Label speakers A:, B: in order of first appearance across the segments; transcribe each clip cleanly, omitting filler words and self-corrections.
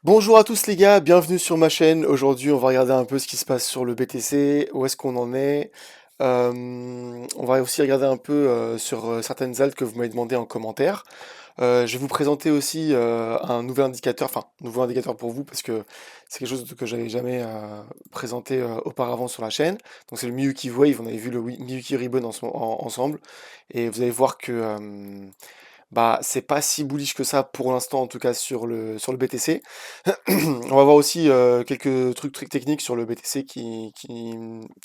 A: Bonjour à tous les gars, bienvenue sur ma chaîne. Aujourd'hui, on va regarder un peu ce qui se passe sur le BTC, où est-ce qu'on en est. On va aussi regarder un peu sur certaines altes que vous m'avez demandé en commentaire. Je vais vous présenter aussi un nouvel indicateur, enfin, nouveau indicateur pour vous parce que c'est quelque chose que j'avais jamais présenté auparavant sur la chaîne. Donc c'est le Miyuki Wave, on avait vu le Miyuki Ribbon ensemble, et vous allez voir que bah, c'est pas si bullish que ça pour l'instant, en tout cas sur le BTC. On va voir aussi quelques trucs techniques sur le BTC qui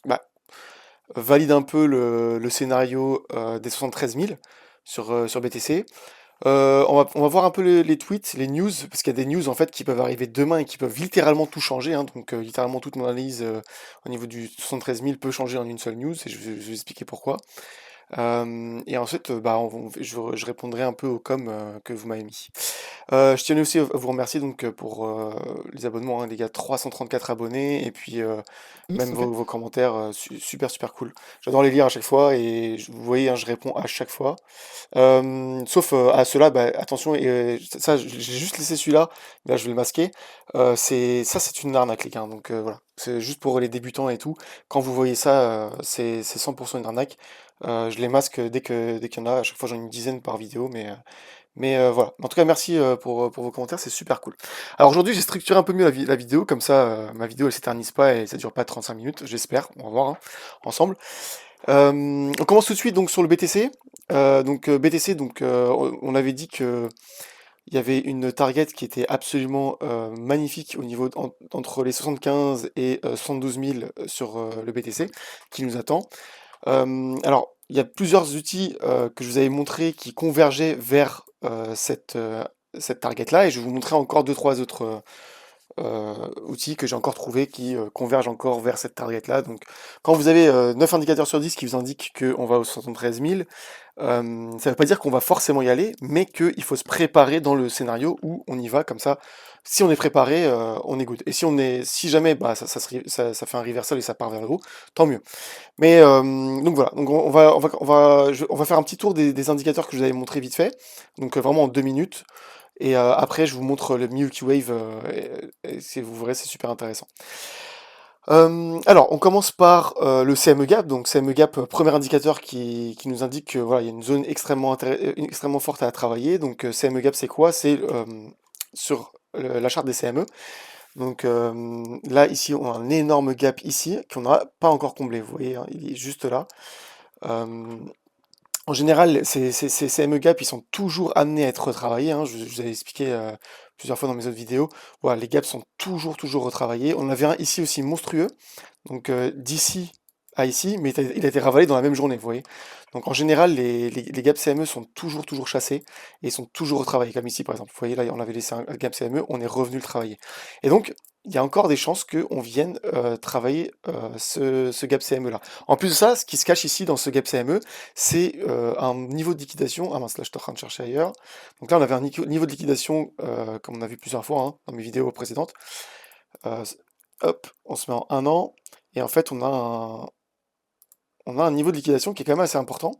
A: bah, valident un peu le scénario des 73 000 sur BTC. On va voir un peu les tweets, les news, parce qu'il y a des news en fait qui peuvent arriver demain et qui peuvent littéralement tout changer, hein. Donc littéralement toute mon analyse au niveau du 73 000 peut changer en une seule news, et je vais vous expliquer pourquoi. Et ensuite, bah, je répondrai un peu aux coms que vous m'avez mis. Je tenais aussi à vous remercier donc pour les abonnements, hein, les gars, 334 abonnés, et puis même
B: Super.
A: vos commentaires, super super cool. J'adore les lire à chaque fois, et vous voyez, hein, je réponds à chaque fois. Sauf à ceux-là, bah, attention, et ça, j'ai juste laissé celui-là, là je vais le masquer. C'est une arnaque, les gars, hein, donc voilà. C'est juste pour les débutants et tout. Quand vous voyez ça, c'est 100% une arnaque. Je les masque dès qu'il y en a. À chaque fois, j'en ai une dizaine par vidéo, mais voilà. En tout cas, merci pour vos commentaires, c'est super cool. Alors aujourd'hui, j'ai structuré un peu mieux la vidéo, comme ça, ma vidéo elle s'éternise pas et ça dure pas 35 minutes, j'espère. On va voir, hein, ensemble. On commence tout de suite donc sur le BTC. Donc BTC, donc on avait dit que il y avait une target qui était absolument magnifique au niveau entre les 75 et 72 000 sur le BTC qui nous attend. Alors, il y a plusieurs outils que je vous avais montrés qui convergeaient vers cette target-là, et je vais vous montrer encore deux, trois autres outils que j'ai encore trouvés qui convergent encore vers cette target-là. Donc, quand vous avez 9 indicateurs sur 10 qui vous indiquent qu'on va aux 73 000, ça ne veut pas dire qu'on va forcément y aller, mais qu'il faut se préparer dans le scénario où on y va comme ça. Si on est préparé, on est good. Et si jamais bah, ça fait un reversal et ça part vers le haut, tant mieux. Mais donc voilà, donc on va faire un petit tour des indicateurs que je vous avais montré vite fait, donc vraiment en 2 minutes. Et après, je vous montre le Milky Wave, et vous verrez, c'est super intéressant. Alors, on commence par le CME Gap. Donc, CME Gap, premier indicateur qui nous indique que voilà, il y a une zone extrêmement forte à travailler. Donc, CME Gap, c'est quoi? C'est sur la charte des CME. Donc là, ici, on a un énorme gap ici qu'on n'a pas encore comblé. Vous voyez, hein, il est juste là. Euh, En général, ces CME gap, ils sont toujours amenés à être retravaillés, hein. Je vous avais expliqué plusieurs fois dans mes autres vidéos. Voilà, les gaps sont toujours retravaillés. On en avait un ici aussi monstrueux, donc d'ici à ici, mais il a été ravalé dans la même journée, vous voyez. Donc en général, les gaps CME sont toujours chassés et sont toujours retravaillés, comme ici par exemple. Vous voyez, là, on avait laissé un gap CME, on est revenu le travailler. Et donc, il y a encore des chances qu'on vienne travailler ce gap CME là. En plus de ça, ce qui se cache ici dans ce gap CME, c'est un niveau de liquidation. Ah mince, là je suis en train de chercher ailleurs. Donc là, on avait un niveau de liquidation, comme on a vu plusieurs fois, hein, dans mes vidéos précédentes. Euh, Hop, on se met en 1 an, et en fait, on a un niveau de liquidation qui est quand même assez important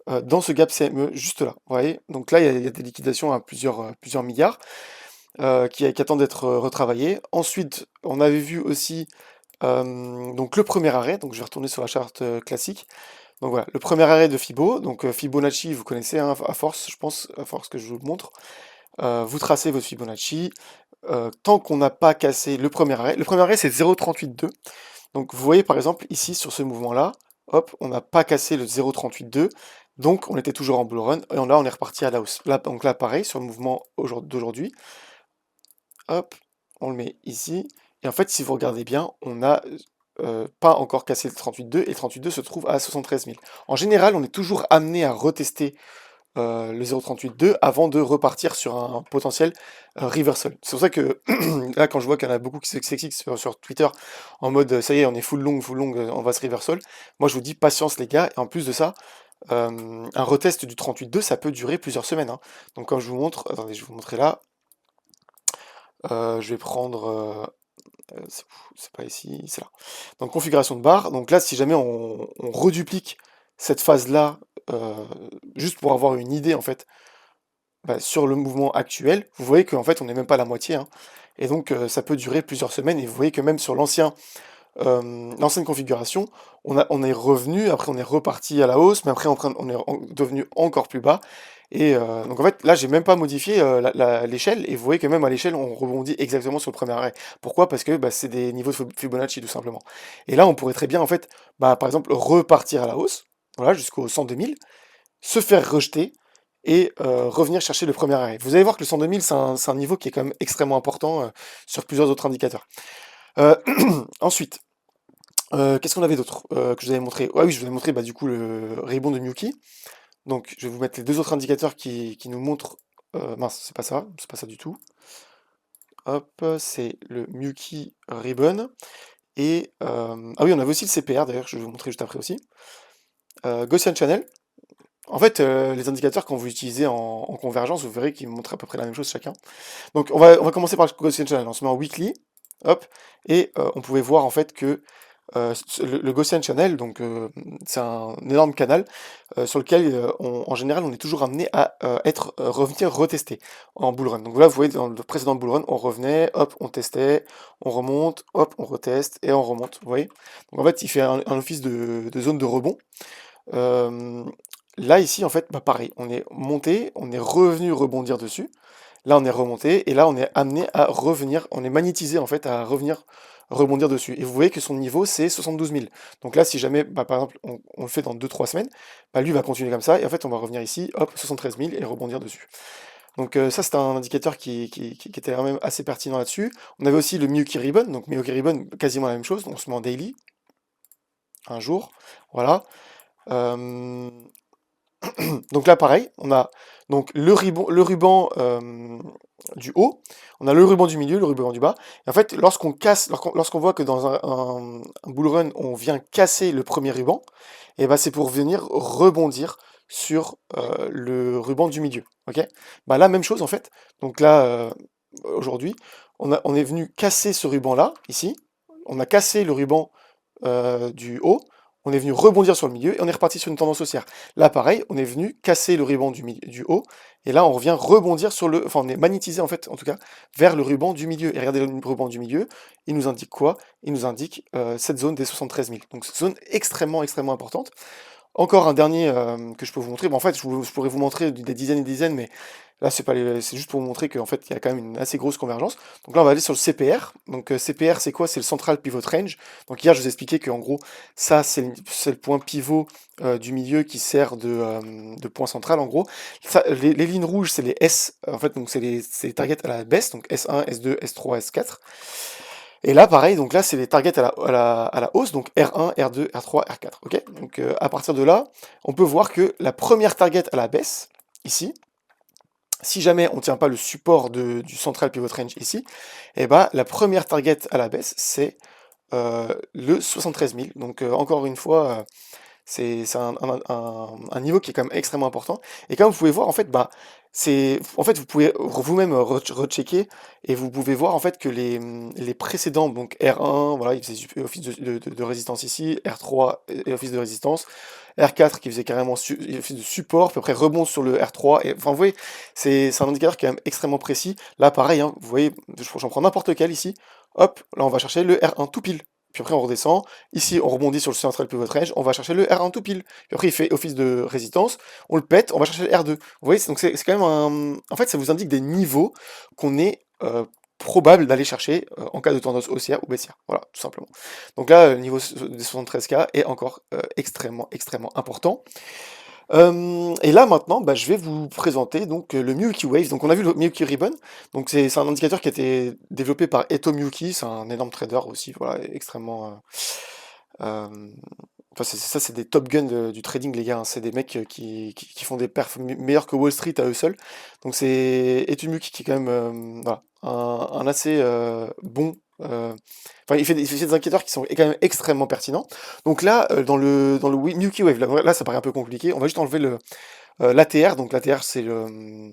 A: dans ce gap CME, juste là. Vous voyez? Donc là, il y a des liquidations à plusieurs milliards qui attendent d'être retravaillées. Ensuite, on avait vu aussi donc le premier arrêt. Donc je vais retourner sur la charte classique. Donc voilà, le premier arrêt de Fibo, donc Fibonacci, vous connaissez, hein, à force, je pense, à force que je vous le montre. Vous tracez votre Fibonacci. Tant qu'on n'a pas cassé le premier arrêt c'est 0,382. Donc vous voyez par exemple ici sur ce mouvement-là, hop, on n'a pas cassé le 0,382, donc on était toujours en bull run, et là on est reparti à la hausse. Là, donc là pareil, sur le mouvement d'aujourd'hui, hop, on le met ici, et en fait si vous regardez bien, on n'a pas encore cassé le 38,2, et le 38,2 se trouve à 73 000. En général, on est toujours amené à retester le 0,38,2 avant de repartir sur un potentiel reversal. C'est pour ça que là, quand je vois qu'il y en a beaucoup qui s'excitent sur Twitter en mode ça y est, on est full long, on va se reversal. Moi, je vous dis patience, les gars. Et en plus de ça, un retest du 38,2, ça peut durer plusieurs semaines, hein. Donc, comme je vous montre, attendez, je vais vous montrer là. Je vais prendre. C'est pas ici, c'est là. Donc, configuration de barre. Donc là, si jamais on reduplique cette phase-là, euh, juste pour avoir une idée en fait, bah, sur le mouvement actuel, vous voyez qu'en fait, on n'est même pas à la moitié, hein. et donc ça peut durer plusieurs semaines, et vous voyez que même sur l'ancienne configuration, on est revenu, après on est reparti à la hausse, mais après on est devenu encore plus bas. Et donc en fait, là, j'ai même pas modifié l'échelle, et vous voyez que même à l'échelle, on rebondit exactement sur le premier arrêt. Pourquoi? Parce que bah, c'est des niveaux de Fibonacci, tout simplement. Et là, on pourrait très bien, en fait, bah, par exemple, repartir à la hausse, voilà, jusqu'au 102 000, se faire rejeter, et revenir chercher le premier arrêt. Vous allez voir que le 102 000, c'est un niveau qui est quand même extrêmement important sur plusieurs autres indicateurs. Euh, Ensuite, qu'est-ce qu'on avait d'autre que je vous avais montré? Ah oui, je vous avais montré bah, du coup le rebound de Miyuki. Donc je vais vous mettre les deux autres indicateurs qui nous montrent. Mince, c'est pas ça du tout. Hop, c'est le Miyuki Ribbon. Et ah oui, on avait aussi le CPR d'ailleurs, je vais vous montrer juste après aussi. Gaussian Channel. En fait, les indicateurs, quand vous utilisez en convergence, vous verrez qu'ils montrent à peu près la même chose chacun. Donc on va commencer par le Gaussian Channel. On se met en weekly, hop, et on pouvait voir en fait que le Gaussian Channel, donc c'est un énorme canal sur lequel en général on est toujours amené à revenir retester en bull run. Donc là vous voyez dans le précédent bull run on revenait, hop on testait, on remonte, hop on reteste et on remonte, vous voyez. Donc en fait il fait un office de zone de rebond. Euh, Là ici en fait bah, pareil, on est monté, on est revenu rebondir dessus. Là, on est remonté, et là, on est amené à revenir, on est magnétisé en fait à revenir rebondir dessus. Et vous voyez que son niveau, c'est 72 000. Donc là, si jamais, bah, par exemple, on le fait dans 2-3 semaines, bah, lui va continuer comme ça, et en fait, on va revenir ici, hop, 73 000, et rebondir dessus. Donc ça, c'est un indicateur qui était quand même assez pertinent là-dessus. On avait aussi le Miyuki Ribbon, donc Miyuki Ribbon, quasiment la même chose, donc on se met en daily, un jour, voilà. Euh, Donc là, pareil, on a donc le ruban du haut, on a le ruban du milieu, le ruban du bas. Et en fait, lorsqu'on voit que dans un bull run, on vient casser le premier ruban, et ben c'est pour venir rebondir sur le ruban du milieu. Ok? Bah là, même chose en fait. Donc là, aujourd'hui, on est venu casser ce ruban-là, ici. On a cassé le ruban du haut, on est venu rebondir sur le milieu, et on est reparti sur une tendance haussière. Là, pareil, on est venu casser le ruban du haut, et là, on revient rebondir sur le... Enfin, on est magnétisé, en fait, en tout cas, vers le ruban du milieu. Et regardez le ruban du milieu, il nous indique quoi? Il nous indique cette zone des 73 000. Donc, cette zone extrêmement, extrêmement importante. Encore un dernier que je peux vous montrer. Bon, en fait, je pourrais vous montrer des dizaines et des dizaines, mais là, c'est juste pour vous montrer qu'en fait, il y a quand même une assez grosse convergence. Donc là, on va aller sur le CPR. Donc CPR, c'est quoi? C'est le Central Pivot Range. Donc hier, je vous ai expliqué qu'en gros, ça, c'est le point pivot du milieu qui sert de point central, en gros. Ça, les lignes rouges, c'est les S. En fait, donc c'est les targets à la baisse. Donc S1, S2, S3, S4. Et là, pareil, donc là, c'est les targets à la hausse, donc R1, R2, R3, R4. Ok. Donc à partir de là, on peut voir que la première target à la baisse, ici, si jamais on ne tient pas le support du central pivot range ici, et ben la première target à la baisse, c'est le 73 000. Donc encore une fois, c'est un niveau qui est quand même extrêmement important. Et comme vous pouvez voir, en fait, bah, en fait, vous pouvez vous-même rechecker, et vous pouvez voir en fait que les précédents, donc R1, voilà, il faisait office de résistance ici, R3 et office de résistance, R4 qui faisait carrément office de support, puis après rebond sur le R3. Et, enfin, vous voyez, c'est un indicateur qui est quand même extrêmement précis. Là, pareil, hein, vous voyez, j'en prends n'importe quel ici. Hop, là, on va chercher le R1 tout pile. Puis après, on redescend. Ici, on rebondit sur le central pivot range. On va chercher le R1 tout pile. Puis après, il fait office de résistance. On le pète. On va chercher le R2. Vous voyez, donc c'est quand même un. En fait, ça vous indique des niveaux qu'on est probable d'aller chercher en cas de tendance haussière ou baissière. Voilà, tout simplement. Donc là, le niveau des 73K est encore extrêmement, extrêmement important. Et là maintenant, bah, je vais vous présenter donc le Miyuki Wave. Donc on a vu le Miyuki Ribbon. Donc c'est un indicateur qui a été développé par Eto Miyuki. C'est un énorme trader aussi, voilà, extrêmement. Enfin, ça, c'est des top guns du trading, les gars, hein. C'est des mecs qui font des perfs meilleurs que Wall Street à eux seuls. Donc c'est Eto Miyuki qui est quand même voilà, un assez bon. Enfin, il fait des indicateurs qui sont quand même extrêmement pertinents. Donc là, dans le Milky Wave, là, ça paraît un peu compliqué. On va juste enlever l'ATR. Donc l'ATR, c'est le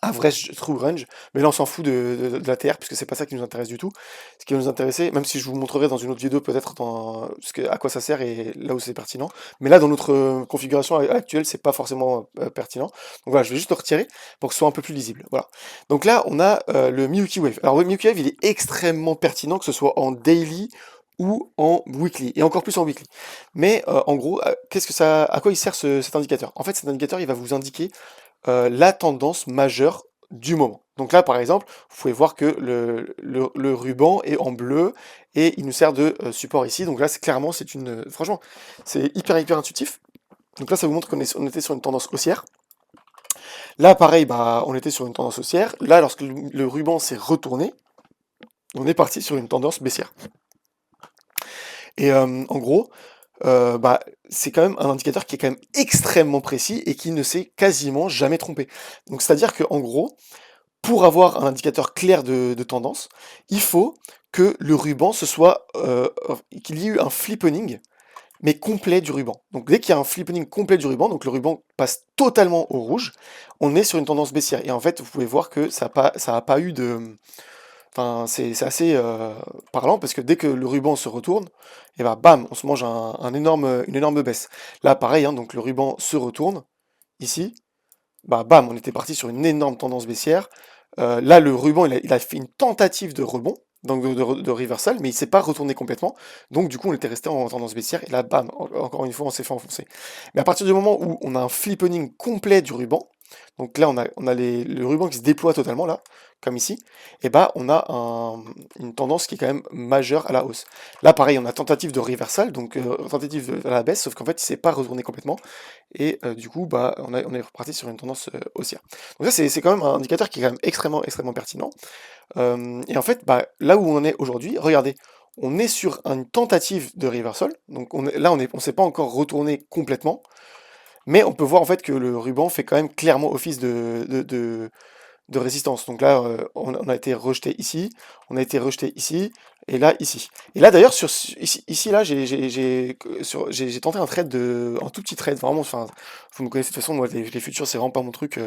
A: average true range, mais là on s'en fout de l'ATR puisque c'est pas ça qui nous intéresse du tout. Ce qui va nous intéresser, même si je vous montrerai dans une autre vidéo peut-être à quoi ça sert et là où c'est pertinent, mais là dans notre configuration actuelle c'est pas forcément pertinent. Donc voilà, je vais juste le retirer pour que ce soit un peu plus lisible. Voilà. Donc là on a le Miyuki Wave. Alors le Miyuki Wave il est extrêmement pertinent que ce soit en daily ou en weekly, et encore plus en weekly. Mais en gros, à quoi il sert cet indicateur? En fait cet indicateur il va vous indiquer la tendance majeure du moment. Donc là, par exemple, vous pouvez voir que le ruban est en bleu et il nous sert de support ici. Donc là, clairement, franchement, c'est hyper intuitif. Donc là, ça vous montre on était sur une tendance haussière. Là, pareil, bah, on était sur une tendance haussière. Là, lorsque le ruban s'est retourné, on est parti sur une tendance baissière. Et en gros, bah, c'est quand même un indicateur qui est quand même extrêmement précis et qui ne s'est quasiment jamais trompé. Donc c'est-à-dire que en gros, pour avoir un indicateur clair de tendance, il faut que le ruban qu'il y ait eu un flippening, mais complet du ruban. Donc dès qu'il y a un flippening complet du ruban, donc le ruban passe totalement au rouge, on est sur une tendance baissière. Et en fait, vous pouvez voir que ça a pas eu de... Enfin, c'est assez parlant parce que dès que le ruban se retourne, et ben bam, on se mange une énorme baisse. Là, pareil, hein, donc le ruban se retourne, ici, bah bam, on était parti sur une énorme tendance baissière. Là, le ruban, il a fait une tentative de rebond, donc de reversal, mais il s'est pas retourné complètement. Donc du coup, on était resté en tendance baissière, et là, bam, encore une fois, on s'est fait enfoncer. Mais à partir du moment où on a un flippening complet du ruban, donc là, on a le ruban qui se déploie totalement, là, comme ici, et bah, on a une tendance qui est quand même majeure à la hausse. Là, pareil, on a tentative de reversal, donc tentative à la baisse, sauf qu'en fait, il s'est pas retourné complètement, et du coup, bah, on est reparti sur une tendance haussière. Donc ça, c'est quand même un indicateur qui est quand même extrêmement pertinent. Et en fait, bah, là où on est aujourd'hui, regardez, on est sur une tentative de reversal, donc là, on s'est pas encore retourné complètement, mais on peut voir en fait que le ruban fait quand même clairement office de résistance. Donc là, on a été rejeté ici, on a été rejeté ici, et là, ici. Et là, d'ailleurs, ici, là, j'ai tenté un tout petit trade, vraiment, enfin, vous me connaissez de toute façon, moi, les futurs, c'est vraiment pas mon truc,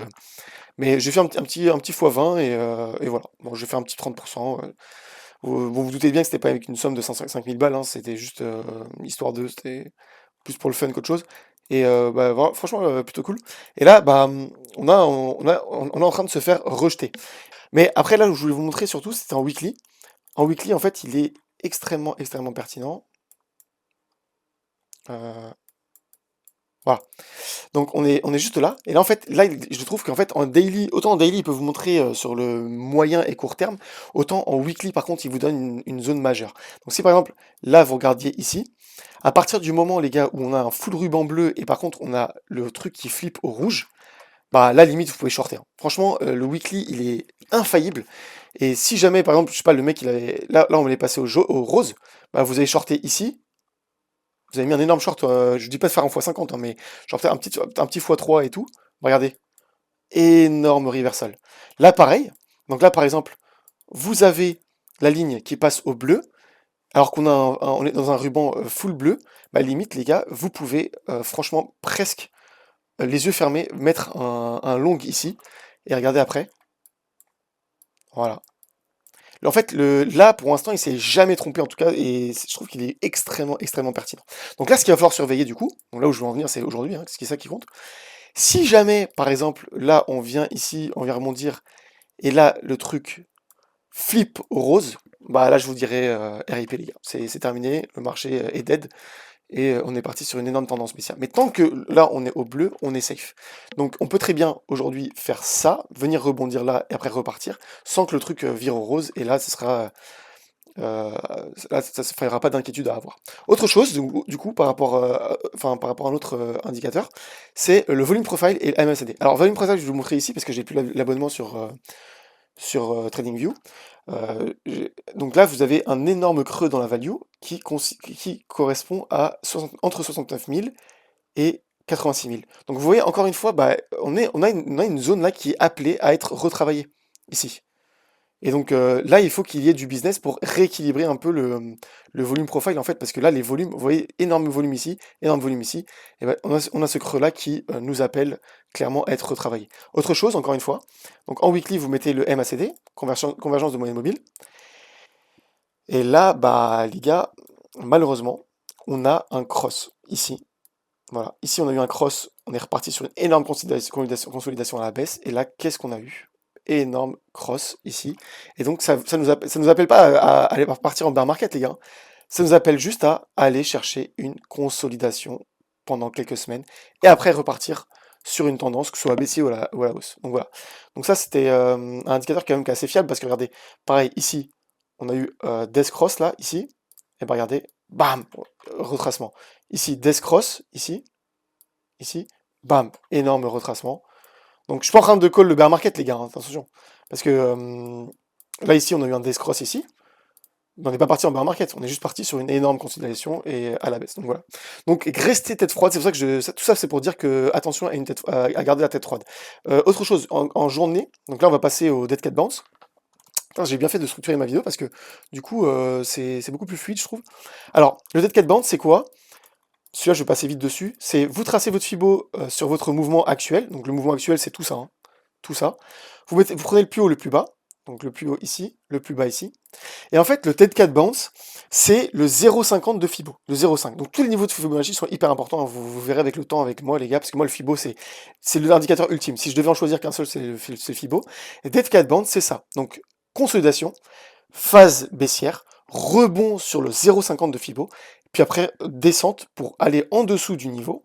A: mais j'ai fait un petit x20, et voilà. Bon, j'ai fait un petit 30%. Bon, vous doutez bien que c'était pas avec une somme de 105 000 balles, hein, c'était juste histoire c'était plus pour le fun qu'autre chose. Et bah, franchement, plutôt cool. Et là, bah, on est en train de se faire rejeter. Mais après, là, où je voulais vous montrer surtout, c'était en weekly. En weekly, en fait, il est extrêmement pertinent. Euh, voilà. Donc on est juste là. Et là, en fait, là, je trouve qu'en fait, autant en daily, il peut vous montrer sur le moyen et court terme, autant en weekly, par contre, il vous donne une zone majeure. Donc si par exemple, là, vous regardiez ici, à partir du moment, les gars, où on a un full ruban bleu et par contre, on a le truc qui flippe au rouge, bah là, limite, vous pouvez shorter, hein. Franchement, le weekly, il est infaillible. Et si jamais, par exemple, je sais pas, le mec, là, on est passé au rose, bah vous avez shorté ici, vous avez mis un énorme short, je dis pas de faire un x50, hein, mais genre faire un petit x3 et tout. Regardez, énorme reversal. Là, pareil. Donc là, par exemple, vous avez la ligne qui passe au bleu, alors on est dans un ruban full bleu. Bah limite, les gars, vous pouvez franchement presque les yeux fermés mettre un long ici et regarder après. Voilà. En fait, là, pour l'instant, il s'est jamais trompé en tout cas, et je trouve qu'il est extrêmement pertinent. Donc là, ce qu'il va falloir surveiller du coup, donc là où je veux en venir, c'est aujourd'hui, hein, ce qui est ça qui compte. Si jamais, par exemple, là, on vient ici, on vient rebondir, et là, le truc flip au rose, bah là, je vous dirais RIP les gars, c'est terminé, le marché est dead, et on est parti sur une énorme tendance baissière. Mais tant que là, on est au bleu, on est safe. Donc on peut très bien aujourd'hui faire ça, venir rebondir là, et après repartir, sans que le truc vire au rose, et là, euh, là, ça ne fera pas d'inquiétude à avoir. Autre chose, du coup, par rapport à un autre indicateur, c'est le volume profile et le MACD. Alors, volume profile, je vais vous montrer ici parce que j'ai plus l'abonnement sur TradingView. Donc là, vous avez un énorme creux dans la value qui correspond à entre 69 000 et 86 000. Donc vous voyez, encore une fois, bah, on a une zone là qui est appelée à être retravaillée, ici. Et donc là, il faut qu'il y ait du business pour rééquilibrer un peu le volume profile, en fait, parce que là, les volumes, vous voyez, énorme volume ici, énorme volume ici, et ben, on a ce creux-là qui nous appelle clairement à être retravaillé. Autre chose, encore une fois, donc en weekly, vous mettez le MACD, convergence de moyenne mobile, et là, bah, les gars, malheureusement, on a un cross ici. Voilà, ici on a eu un cross, on est reparti sur une énorme consolidation à la baisse, et là, qu'est-ce qu'on a eu? Énorme cross ici. Et donc ça nous appelle pas à aller partir en bear market, les gars. Ça nous appelle juste à aller chercher une consolidation pendant quelques semaines, et après repartir sur une tendance, que ce soit baissier ou à la hausse. Donc voilà. Donc ça, c'était un indicateur quand même qui est assez fiable, parce que regardez, pareil, ici, on a eu Death Cross là, ici, et ben regardez, bam, retracement. Ici, Death Cross, ici, bam, énorme retracement. Donc je suis pas en train de call le bear market, les gars, hein, attention. Parce que là, ici, on a eu un Death Cross ici. On n'est pas parti en bear market, on est juste parti sur une énorme consolidation et à la baisse. Donc voilà. Donc restez tête froide, c'est pour ça que tout ça c'est pour dire que attention à garder la tête froide. Autre chose, en journée, donc là on va passer au Dead Cat Bounce. Putain, j'ai bien fait de structurer ma vidéo parce que du coup c'est beaucoup plus fluide, je trouve. Alors, le Dead Cat Bounce, c'est quoi? Celui-là, je vais passer vite dessus. C'est vous tracez votre Fibo sur votre mouvement actuel. Donc le mouvement actuel, c'est tout ça, hein. Tout ça. Vous prenez le plus haut, le plus bas. Donc le plus haut ici, le plus bas ici. Et en fait, le Dead Cat Bounce, c'est le 0,50 de Fibo. Le 0,5. Donc tous les niveaux de Fibonacci sont hyper importants, hein. Vous verrez avec le temps avec moi, les gars, parce que moi, le Fibo, c'est l'indicateur ultime. Si je devais en choisir qu'un seul, c'est le Fibo. Et Dead Cat Bounce, c'est ça. Donc consolidation, phase baissière, rebond sur le 0,50 de Fibo, puis après descente pour aller en dessous du niveau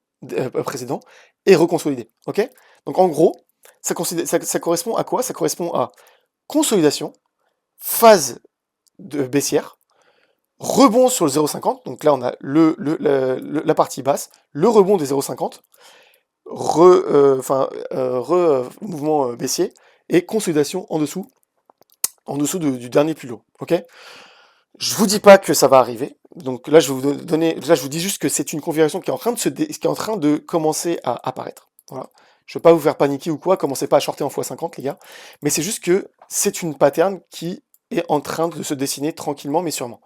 A: précédent et reconsolider. Ok? Donc en gros, ça correspond à quoi? Ça correspond à consolidation, phase de baissière, rebond sur le 0,50, donc là on a la partie basse, le rebond des 0,50, mouvement baissier, et consolidation en dessous du dernier plus haut. Ok? Je vous dis pas que ça va arriver. Donc là, je vais vous donner, là, je vous dis juste que c'est une configuration qui est en train qui est en train de commencer à apparaître. Voilà. Je veux pas vous faire paniquer ou quoi. Commencez pas à shorter en x50, les gars. Mais c'est juste que c'est une pattern qui est en train de se dessiner tranquillement, mais sûrement.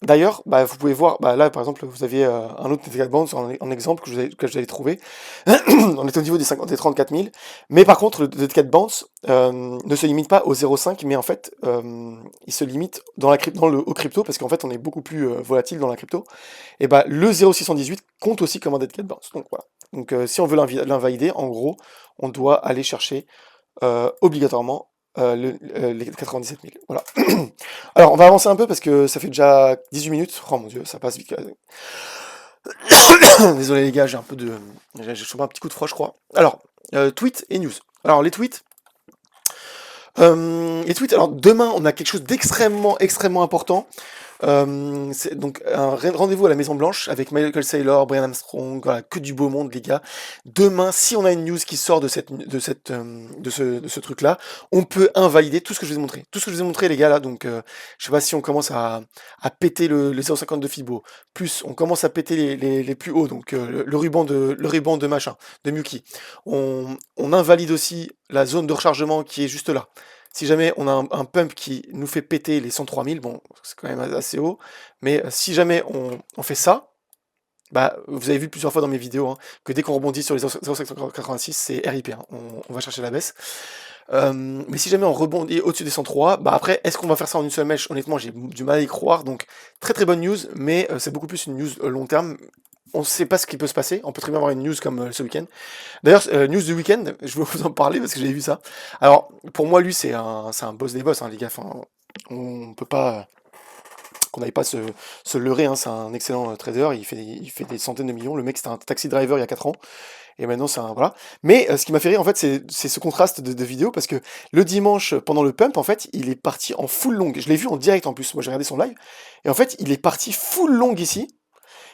A: D'ailleurs, bah, vous pouvez voir, bah, là par exemple, vous avez un autre Dead Cat Bounce en exemple que j'avais trouvé. On est au niveau des 34 000. Mais par contre, le Dead Cat Bounce ne se limite pas au 0,5, mais en fait, il se limite au crypto, parce qu'en fait, on est beaucoup plus volatile dans la crypto. Et bah, le 0,618 compte aussi comme un Dead Cat Bounce. Donc voilà. Donc si on veut l'invalider, en gros, on doit aller chercher obligatoirement les 97 000. Voilà. Alors, on va avancer un peu parce que ça fait déjà 18 minutes. Oh mon dieu, ça passe vite. Désolé les gars, j'ai chopé un petit coup de froid, je crois. Alors, tweets et news. Alors, les tweets. Alors demain, on a quelque chose extrêmement important. C'est donc un rendez-vous à la Maison Blanche avec Michael Saylor, Brian Armstrong, voilà, que du beau monde, les gars. Demain, si on a une news qui sort de ce truc-là, on peut invalider tout ce que je vous ai montré. Tout ce que je vous ai montré, les gars, là. Donc, je sais pas si on commence à péter le 0,50 de Fibo, plus on commence à péter les plus hauts, donc le ruban de machin, de Muki. On invalide aussi la zone de rechargement qui est juste là. Si jamais on a un pump qui nous fait péter les 103 000, bon, c'est quand même assez haut, mais si jamais on fait ça, bah, vous avez vu plusieurs fois dans mes vidéos hein, que dès qu'on rebondit sur les 0,786, c'est RIP, hein, on va chercher la baisse. Mais si jamais on rebondit au-dessus des 103, bah après, est-ce qu'on va faire ça en une seule mèche? Honnêtement, j'ai du mal à y croire, donc très bonne news, mais c'est beaucoup plus une news long terme. On ne sait pas ce qui peut se passer, on peut très bien avoir une news comme ce week-end. D'ailleurs, news du week-end, je veux vous en parler parce que j'avais vu ça. Alors, pour moi, lui, c'est un boss des boss, hein, les gars. Enfin, on peut pas, qu'on n'aille pas se leurrer, hein. C'est un excellent trader, il fait des centaines de millions. Le mec, c'était un taxi driver il y a 4 ans, et maintenant, c'est un. Voilà. Mais ce qui m'a fait rire, en fait, c'est ce contraste de vidéo, parce que le dimanche, pendant le pump, en fait, il est parti en full long. Je l'ai vu en direct en plus, moi j'ai regardé son live, et en fait, il est parti full long ici.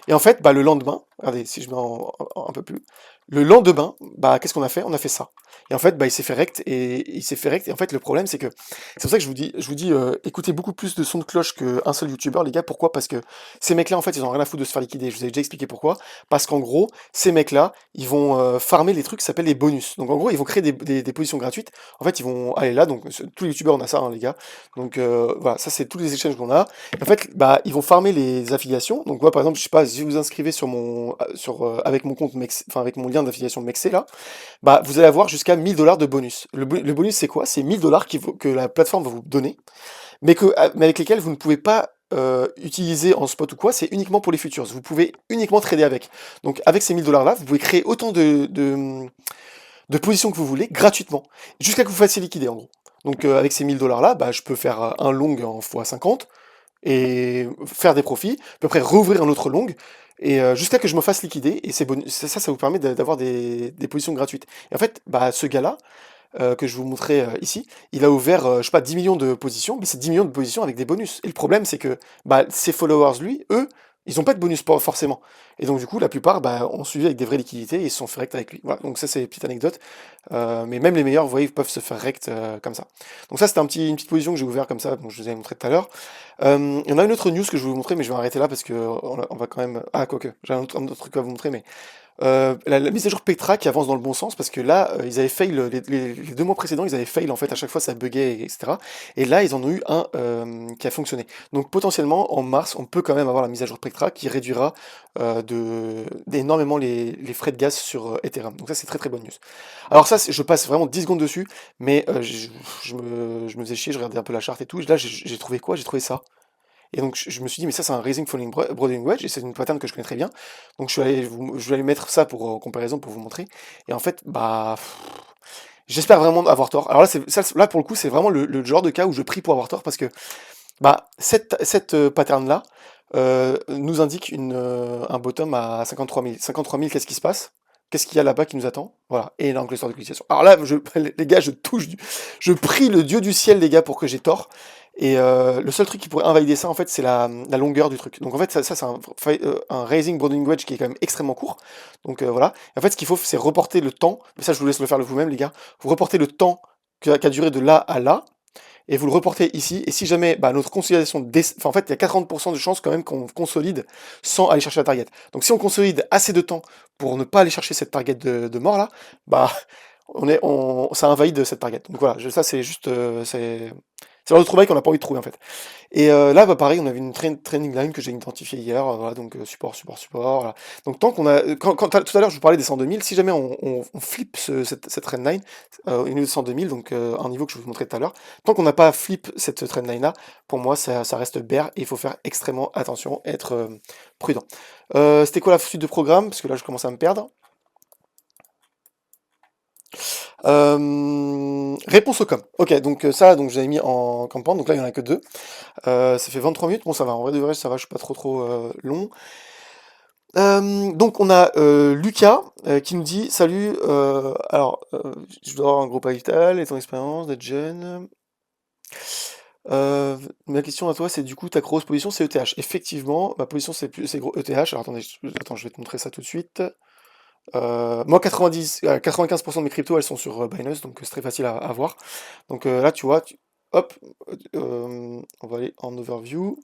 A: Et en fait, bah, le lendemain, regardez, si je mets un peu plus, Le lendemain, bah, qu'est-ce qu'on a fait? On a fait ça. Et en fait, bah, il s'est fait rect et il s'est fait rect. Et en fait, le problème, c'est pour ça que je vous dis, écoutez beaucoup plus de sons de cloche qu'un seul youtubeur, les gars. Pourquoi? Parce que ces mecs-là, en fait, ils ont rien à foutre de se faire liquider. Je vous ai déjà expliqué pourquoi. Parce qu'en gros, ces mecs-là, ils vont farmer les trucs qui s'appellent les bonus. Donc en gros, ils vont créer des positions gratuites. En fait, ils vont aller là. Donc tous les youtubeurs, on a ça, hein, les gars. Donc voilà, ça c'est tous les exchanges qu'on a. En fait, bah, ils vont farmer les affiliations. Donc moi, par exemple, je sais pas, si vous vous inscrivez sur avec mon compte enfin avec mon lien d'affiliation Mexé là, bah vous allez avoir jusqu'à 1000 $ de bonus. Le bonus c'est quoi? C'est 1000 $ que la plateforme va vous donner, mais avec lesquels vous ne pouvez pas utiliser en spot ou quoi. C'est uniquement pour les futures. Vous pouvez uniquement trader avec. Donc avec ces 1000 $ là, vous pouvez créer autant de positions que vous voulez gratuitement, jusqu'à que vous fassiez liquider en gros. Donc avec ces 1000 $ là, bah, je peux faire un long en x50 et faire des profits, puis après rouvrir un autre long, et jusqu'à que je me fasse liquider, et ça vous permet d'avoir des positions gratuites. Et en fait, bah, ce gars-là, que je vous montrais ici, il a ouvert, je sais pas, 10 millions de positions, mais c'est 10 millions de positions avec des bonus. Et le problème, c'est que bah, ses followers, lui, eux, ils ont pas de bonus forcément. Et donc du coup, la plupart bah, ont suivi avec des vraies liquidités et ils se sont fait rect avec lui. Voilà, donc ça c'est une petite anecdote. Mais même les meilleurs, vous voyez, peuvent se faire rect comme ça. Donc ça c'était une petite position que j'ai ouvert comme ça, donc je vous avais montré tout à l'heure. Il y en a une autre news que je vais vous montrer, mais je vais arrêter là parce que on va quand même... Ah, quoique, j'ai un autre truc à vous montrer, mais la mise à jour Pectra qui avance dans le bon sens parce que là, ils avaient fail, les 2 mois précédents, ils avaient fail en fait, à chaque fois ça buguait, etc. Et là, ils en ont eu un qui a fonctionné. Donc potentiellement, en mars, on peut quand même avoir la mise à jour Pectra qui réduira énormément les frais de gaz sur Ethereum. Donc ça, c'est très très bonne news. Alors ça, je passe vraiment 10 secondes dessus, mais je me faisais chier, je regardais un peu la charte et tout. Là, j'ai trouvé quoi? J'ai trouvé ça. Et donc je me suis dit, mais ça c'est un Raising Falling Broadening Wedge, et c'est une pattern que je connais très bien. Donc je vais aller mettre ça pour en comparaison pour vous montrer. Et en fait, bah, j'espère vraiment avoir tort. Alors là, là pour le coup, c'est vraiment le genre de cas où je prie pour avoir tort, parce que bah, cette pattern-là nous indique un bottom à 53 000. 53 000, qu'est-ce qui se passe? Qu'est-ce qu'il y a là-bas qui nous attend? Voilà, énorme cluster de colonisation. Alors là, les gars, je prie le dieu du ciel, les gars, pour que j'ai tort. Et le seul truc qui pourrait invalider ça, en fait, c'est la longueur du truc. Donc en fait, ça c'est un raising broadening wedge qui est quand même extrêmement court. Donc voilà. Et en fait, ce qu'il faut, c'est reporter le temps. Mais ça, je vous laisse le faire de vous-même, les gars. Vous reportez le temps qu'a duré de là à là, et vous le reportez ici, et si jamais bah, notre consolidation enfin, en fait, il y a 40% de chances quand même qu'on consolide sans aller chercher la target. Donc si on consolide assez de temps pour ne pas aller chercher cette target de mort là, bah ça invalide cette target. Donc voilà, ça c'est juste c'est le trouvaille qu'on n'a pas envie de trouver en fait. Et là, bah, pareil, on avait une training line que j'ai identifiée hier, voilà, donc support, support, support, voilà. Donc tant qu'on a, tout à l'heure je vous parlais des 102 000, si jamais on flippe cette trendline au niveau de 102 000, donc un niveau que je vous montrais tout à l'heure, tant qu'on n'a pas flip cette trendline là, pour moi ça reste bear et il faut faire extrêmement attention, être prudent. C'était quoi la suite de programme? Parce que là je commence à me perdre. Réponse au com. Ok, donc ça, donc j'avais mis en campagne, donc là il n'y en a que 2. Ça fait 23 minutes, bon ça va, en vrai de vrai ça va, je suis pas trop long. Donc on a Lucas qui nous dit salut, alors je dois avoir un groupe vital et ton expérience d'être jeune. Ma question à toi c'est du coup ta grosse position c'est ETH. Effectivement, ma position c'est gros ETH. Alors attendez, attends, je vais te montrer ça tout de suite. Moi 95% de mes cryptos elles sont sur Binance, donc c'est très facile à voir. Donc là tu vois, hop, on va aller en overview.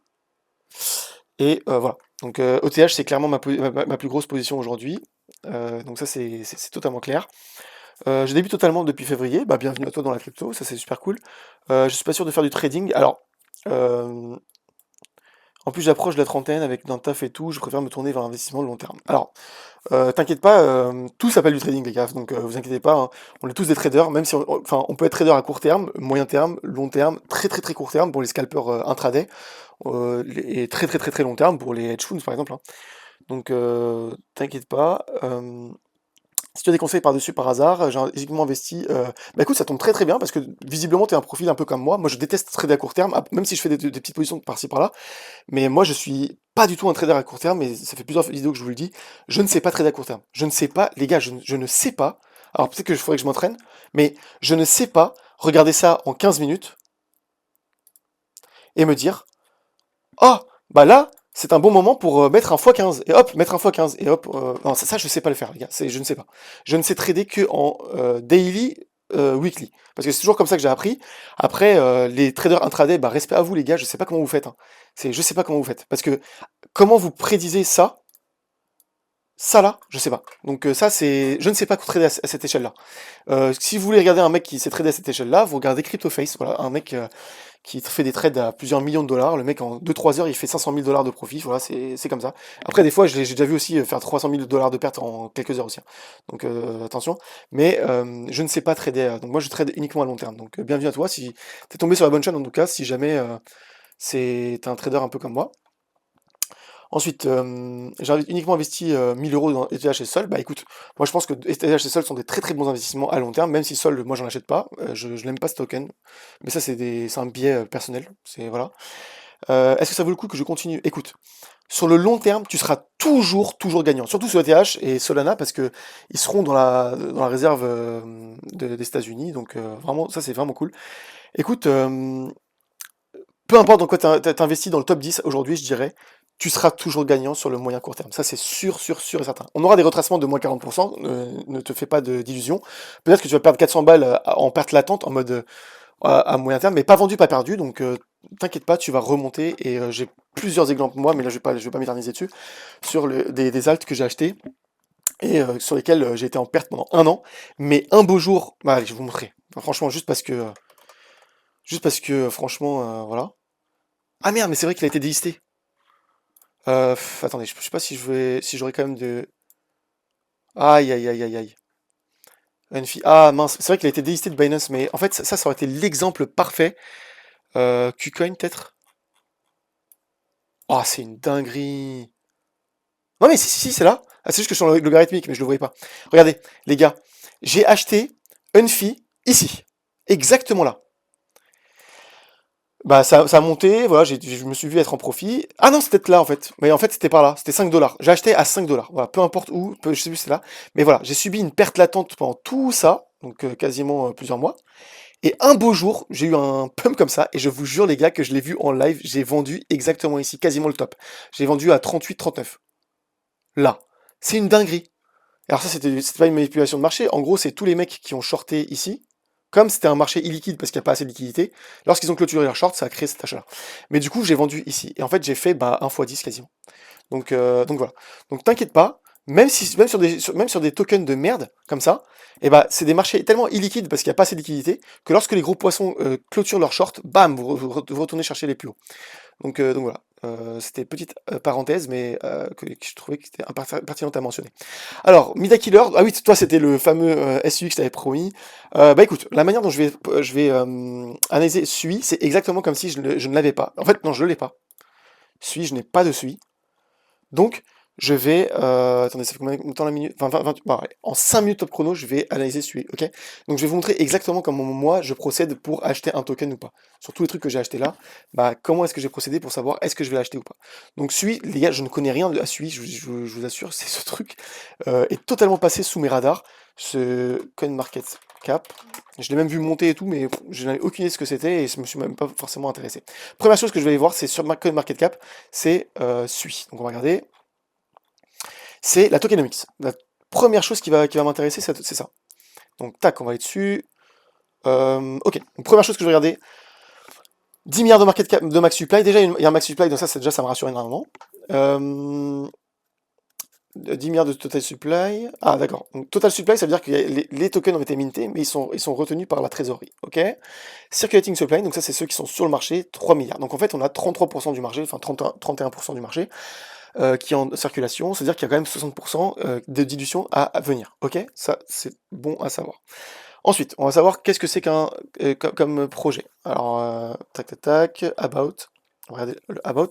A: Et voilà. Donc ETH, c'est clairement ma plus grosse position aujourd'hui. Donc ça, c'est totalement clair. Je débute totalement depuis février. Bah, bienvenue à toi dans la crypto, ça c'est super cool. Je suis pas sûr de faire du trading. Alors, euh, en plus j'approche de la trentaine avec d'un taf et tout, je préfère me tourner vers l'investissement de long terme. Alors, t'inquiète pas, tout s'appelle du trading les gars, donc vous inquiétez pas, hein. On est tous des traders, même si enfin, on peut être trader à court terme, moyen terme, long terme, très très très court terme pour les scalpers intraday, et très très très très long terme pour les hedge funds par exemple, hein. Donc t'inquiète pas. Si tu as des conseils par-dessus par hasard, j'ai uniquement investi. Bah écoute, ça tombe très très bien parce que visiblement tu es un profil un peu comme moi. Moi je déteste trader à court terme, même si je fais des petites positions par-ci par-là. Mais moi je suis pas du tout un trader à court terme, et ça fait plusieurs vidéos que je vous le dis. Je ne sais pas trader à court terme. Je ne sais pas, les gars, je ne sais pas. Alors peut-être que je faudrait que je m'entraîne, mais je ne sais pas regarder ça en 15 minutes et me dire, oh, bah là, c'est un bon moment pour mettre un x15 et hop, mettre un x15 et hop. Non, ça je sais pas le faire, les gars. Je ne sais pas. Je ne sais trader que en daily, weekly, parce que c'est toujours comme ça que j'ai appris. Après, les traders intraday, bah respect à vous, les gars. Je sais pas comment vous faites, hein. Je sais pas comment vous faites, parce que comment vous prédisez ça? Ça là, je sais pas. Donc ça c'est, je ne sais pas trader à cette échelle-là. Si vous voulez regarder un mec qui sait trader à cette échelle-là, vous regardez CryptoFace, voilà, un mec qui fait des trades à plusieurs millions de dollars. Le mec, en 2-3 heures, il fait 500 000 $ de profit. Voilà, c'est comme ça. Après, des fois, j'ai déjà vu aussi faire 300 000 $ de perte en quelques heures aussi, hein. Donc, attention. Mais je ne sais pas trader. Donc, moi, je trade uniquement à long terme. Donc, bienvenue à toi. Si t'es tombé sur la bonne chaîne, en tout cas, si jamais t'es un trader un peu comme moi. Ensuite, j'ai uniquement investi 1000 € dans ETH et Sol. Bah écoute, moi je pense que ETH et Sol sont des très très bons investissements à long terme, même si Sol, moi j'en achète pas, je n'aime pas ce token. Mais ça c'est un biais personnel, c'est voilà. Est-ce que ça vaut le coup que je continue? Écoute, sur le long terme, tu seras toujours gagnant, surtout sur ETH et Solana, parce que ils seront dans la réserve des États-Unis, donc vraiment, ça c'est vraiment cool. Écoute, peu importe dans quoi t'investis dans le top 10 aujourd'hui, je dirais, tu seras toujours gagnant sur le moyen court terme. Ça, c'est sûr et certain. On aura des retracements de moins 40%, ne te fais pas d'illusions. Peut-être que tu vas perdre 400 balles en perte latente, en mode à moyen terme, mais pas vendu, pas perdu. Donc, t'inquiète pas, tu vas remonter. Et j'ai plusieurs exemples, moi, mais là, je vais pas m'éterniser dessus, sur des alts que j'ai achetés et sur lesquels j'ai été en perte pendant un an. Mais un beau jour, bah, allez, je vais vous montrer. Enfin, franchement, juste parce que franchement, voilà. Ah merde, mais c'est vrai qu'il a été délisté. Attendez, je sais pas si j'aurais quand même de. Aïe aïe aïe aïe aïe. Ah mince, c'est vrai qu'il a été délisté de Binance, mais en fait ça aurait été l'exemple parfait. Qcoin peut-être? Ah c'est une dinguerie. Non mais si c'est là. Ah, c'est juste que je suis sur le logarithmique, mais je le voyais pas. Regardez, les gars, j'ai acheté Unfi ici. Exactement là. Bah ça a monté, voilà, je me suis vu être en profit. Ah non, c'était là en fait. Mais en fait, c'était pas là, c'était 5 $. J'ai acheté à 5 $. Voilà, peu importe où, je sais plus c'est là. Mais voilà, j'ai subi une perte latente pendant tout ça, donc quasiment plusieurs mois. Et un beau jour, j'ai eu un pump comme ça, et je vous jure les gars que je l'ai vu en live, j'ai vendu exactement ici, quasiment le top. J'ai vendu à 38-39. Là. C'est une dinguerie. Alors ça, c'était pas une manipulation de marché. En gros, c'est tous les mecs qui ont shorté ici. Comme c'était un marché illiquide parce qu'il n'y a pas assez de liquidité, lorsqu'ils ont clôturé leur short, ça a créé cet achat-là. Mais du coup, j'ai vendu ici. Et en fait, j'ai fait bah, 1 x 10 quasiment. Donc voilà. Donc t'inquiète pas, même sur des tokens de merde, comme ça, et bah, c'est des marchés tellement illiquides parce qu'il n'y a pas assez de liquidité, que lorsque les gros poissons clôturent leur short, bam, vous retournez chercher les plus hauts. Donc voilà. C'était petite parenthèse, mais que je trouvais que c'était pertinente à mentionner. Alors, Mida Killer, ah oui, toi c'était le fameux SUI que je t'avais promis. Bah écoute, la manière dont je vais analyser SUI, c'est exactement comme si je ne l'avais pas. En fait, non, je ne l'ai pas. SUI, je n'ai pas de SUI. Donc, je vais. Attendez, ça fait combien de temps la minute? Enfin, 20, bon, allez, en 5 minutes top chrono, je vais analyser celui, ok? Donc, je vais vous montrer exactement comment moi je procède pour acheter un token ou pas. Sur tous les trucs que j'ai achetés là, bah, comment est-ce que j'ai procédé pour savoir est-ce que je vais l'acheter ou pas. Donc, celui, les gars, je ne connais rien à celui, je vous assure, c'est ce truc est totalement passé sous mes radars. Ce CoinMarketCap. Je l'ai même vu monter et tout, mais je n'avais aucune idée de ce que c'était et je me suis même pas forcément intéressé. Première chose que je vais aller voir, c'est sur CoinMarketCap, c'est celui. Donc, on va regarder. C'est la tokenomics. La première chose qui va m'intéresser, c'est ça. Donc, tac, on va aller dessus. Ok, donc, première chose que je vais regarder, 10 milliards de market cap, de max supply. Déjà, il y a un max supply, donc ça me rassure énormément. 10 milliards de total supply. Ah, d'accord. Donc, total supply, ça veut dire que les tokens ont été mintés, mais ils sont retenus par la trésorerie. Ok. Circulating supply, donc ça, c'est ceux qui sont sur le marché, 3 milliards. Donc, en fait, on a 33% du marché, enfin 31% du marché qui est en circulation, c'est-à-dire qu'il y a quand même 60% de dilution à venir. Ok, ça c'est bon à savoir. Ensuite, on va savoir qu'est-ce que c'est comme projet. Alors, tac, about. On va regarder le about.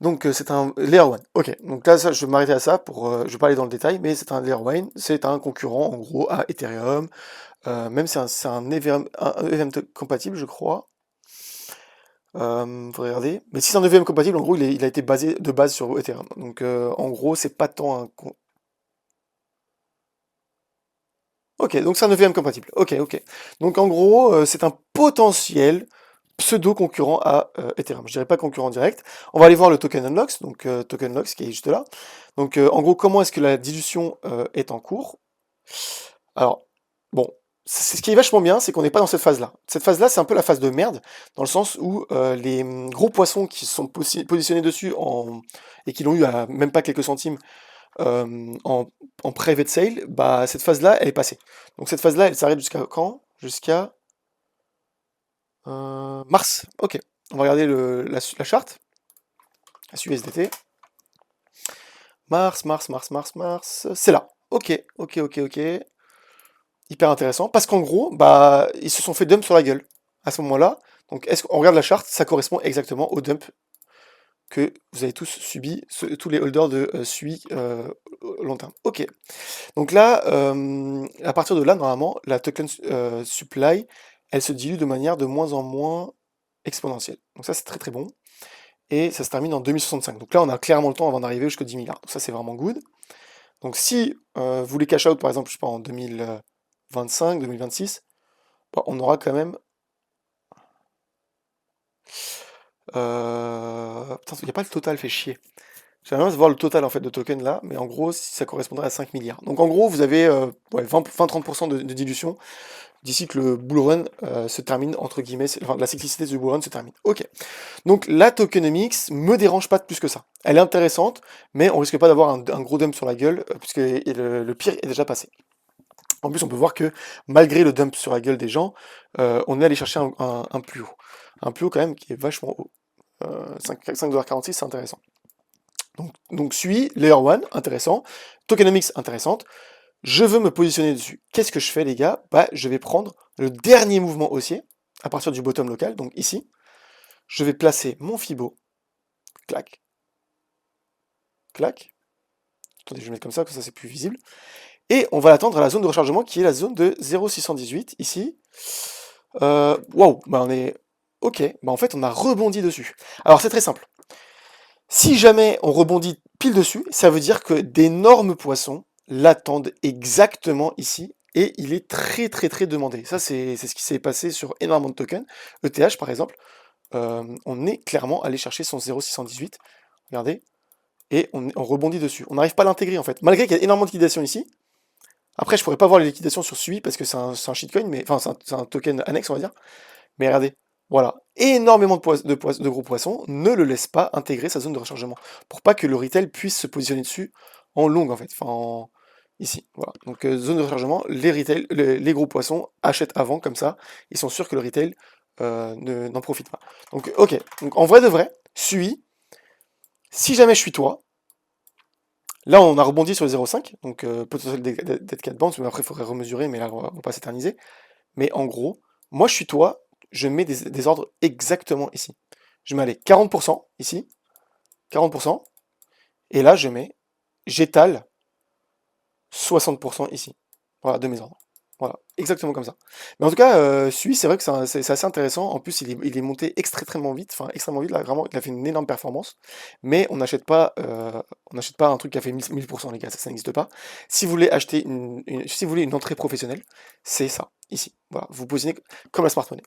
A: Donc, c'est un Layer 1. Ok, donc là, ça, je vais m'arrêter à ça pour. Je vais pas aller dans le détail, mais c'est un Layer 1. C'est un concurrent, en gros, à Ethereum. Même c'est un event compatible, je crois. Faudrait regarder. Mais si c'est un EVM compatible, en gros, il a été basé de base sur Ethereum. Donc, en gros, c'est pas tant un. Ok, donc c'est un EVM compatible. Ok. Donc, en gros, c'est un potentiel pseudo-concurrent à Ethereum. Je dirais pas concurrent direct. On va aller voir le token Unlocks, donc token Unlocks qui est juste là. Donc en gros, comment est-ce que la dilution est en cours? Alors, bon, ce qui est vachement bien, c'est qu'on n'est pas dans cette phase-là. Cette phase-là, c'est un peu la phase de merde, dans le sens où les gros poissons qui sont positionnés dessus et qui l'ont eu à même pas quelques centimes en private sale, bah cette phase-là, elle est passée. Donc cette phase-là, elle s'arrête jusqu'à quand? Jusqu'à mars. Ok. On va regarder la charte, la USDT. Mars. C'est là. Ok. Hyper intéressant. Parce qu'en gros, bah, ils se sont fait dump sur la gueule à ce moment-là. Donc, est-ce qu'on regarde la charte? Ça correspond exactement au dump que vous avez tous subi, tous les holders de SUI long terme. Ok. Donc là, à partir de là, normalement, la token supply, elle se dilue de manière de moins en moins exponentielle. Donc ça, c'est très très bon. Et ça se termine en 2065. Donc là, on a clairement le temps avant d'arriver jusqu'aux 10 milliards. Donc ça, c'est vraiment good. Donc si vous voulez cash out, par exemple, je sais pas, en 2025, 2026, bah, on aura quand même... Putain, il n'y a pas le total, fait chier. J'aimerais bien voir le total en fait de tokens là, mais en gros, ça correspondrait à 5 milliards. Donc en gros, vous avez ouais, 20-30% de dilution d'ici que le bull run se termine, entre guillemets, enfin, la cyclicité du bull run se termine. Ok. Donc la tokenomics me dérange pas plus que ça. Elle est intéressante, mais on risque pas d'avoir un gros dump sur la gueule, puisque le pire est déjà passé. En plus, on peut voir que malgré le dump sur la gueule des gens, on est allé chercher un plus haut. Un plus haut quand même qui est vachement haut. 5,46$, c'est intéressant. Donc SUI, Layer 1, intéressant. Tokenomics, intéressante. Je veux me positionner dessus. Qu'est-ce que je fais, les gars? Bah, je vais prendre le dernier mouvement haussier, à partir du bottom local, donc ici. Je vais placer mon Fibo. Clac. Clac. Attendez, je vais mettre comme ça c'est plus visible. Et on va l'attendre à la zone de rechargement, qui est la zone de 0,618, ici. Waouh, bah on est... Ok, bah en fait, on a rebondi dessus. Alors, c'est très simple. Si jamais on rebondit pile dessus, ça veut dire que d'énormes poissons l'attendent exactement ici, et il est très demandé. Ça, c'est ce qui s'est passé sur énormément de tokens. ETH, par exemple, on est clairement allé chercher son 0,618, regardez, et on rebondit dessus. On n'arrive pas à l'intégrer, en fait, malgré qu'il y a énormément de liquidations ici. Après, je pourrais pas voir les liquidations sur SUI, parce que c'est un shitcoin, mais enfin, c'est un token annexe, on va dire. Mais regardez, voilà, énormément de gros poissons ne le laissent pas intégrer sa zone de rechargement, pour pas que le retail puisse se positionner dessus en long, en fait, ici, voilà. Donc zone de rechargement, les gros poissons achètent avant, comme ça, ils sont sûrs que le retail n'en profite pas. Donc ok, donc en vrai de vrai, SUI, si jamais je suis toi, là on a rebondi sur le 0,5, donc potentiel d'être 4 bandes, mais après il faudrait remesurer, mais là on va pas s'éterniser. Mais en gros, moi je suis toi, je mets des ordres exactement ici. Je mets allez, 40% ici, 40%, et là j'étale 60% ici. Voilà, de mes ordres. Voilà, exactement comme ça. Mais en tout cas, celui, c'est vrai que c'est assez intéressant. En plus, il est monté extrêmement vite, enfin extrêmement vite, là, vraiment, il a fait une énorme performance. Mais on n'achète pas un truc qui a fait 1000%, les gars, ça n'existe pas. Si vous voulez acheter si vous voulez une entrée professionnelle, c'est ça, ici. Voilà, vous positionnez comme la smart money.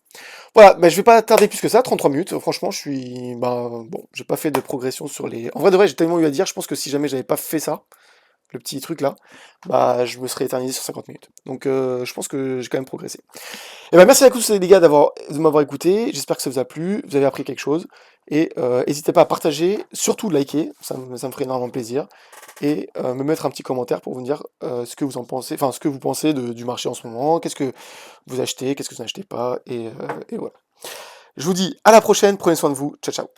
A: Voilà, bah, je vais pas tarder plus que ça, 33 minutes. Franchement, bon, j'ai pas fait de progression sur les. En vrai de vrai, j'ai tellement eu à dire, je pense que si jamais j'avais pas fait ça, le petit truc là, bah je me serais éternisé sur 50 minutes. Donc je pense que j'ai quand même progressé. Et ben merci à tous les gars de m'avoir écouté, j'espère que ça vous a plu, vous avez appris quelque chose, et n'hésitez pas à partager, surtout liker, ça me ferait énormément plaisir, et me mettre un petit commentaire pour vous dire ce que vous en pensez, enfin ce que vous pensez du marché en ce moment, qu'est-ce que vous achetez, qu'est-ce que vous n'achetez pas, et voilà. Je vous dis à la prochaine, prenez soin de vous, ciao ciao.